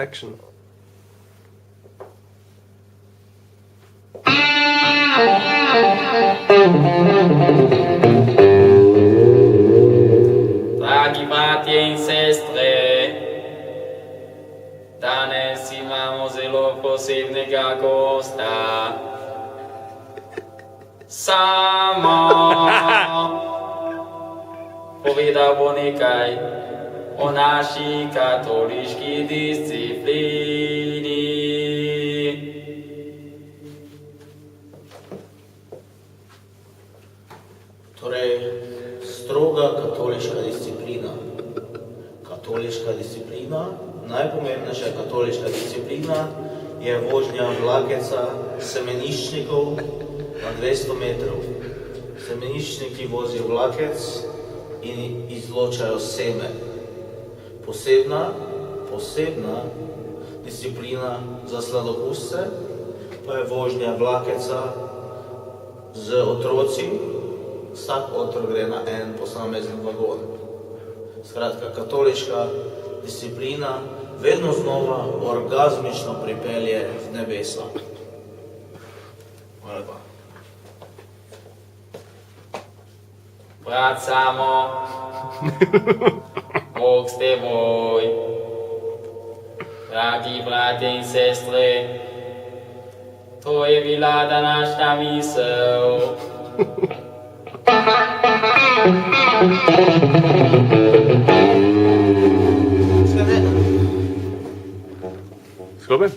Action. Dragi bratje in sestre, danes imamo zelo posebnega gosta. Samo povedal bo nekaj o naši katoliški disciplini. Torej, stroga katoliška disciplina. Katoliška disciplina, najpomembnejša katoliška disciplina je vožnja vlakeca semeniščnikov na 200 metrov. Semeniščniki vozijo vlakec in izločajo seme. Posebna disciplina za sladokusce pa je vožnja vlakeca z otroci. Vsak otrok gre na en posamezen vagon. Skratka, katoliška disciplina vedno znova orgazmično pripelje v nebesa. Hvala lepa. Brat Samo, Bog s teboj. Dragi bratje in sestre, to je bila današnja misel. Skupaj?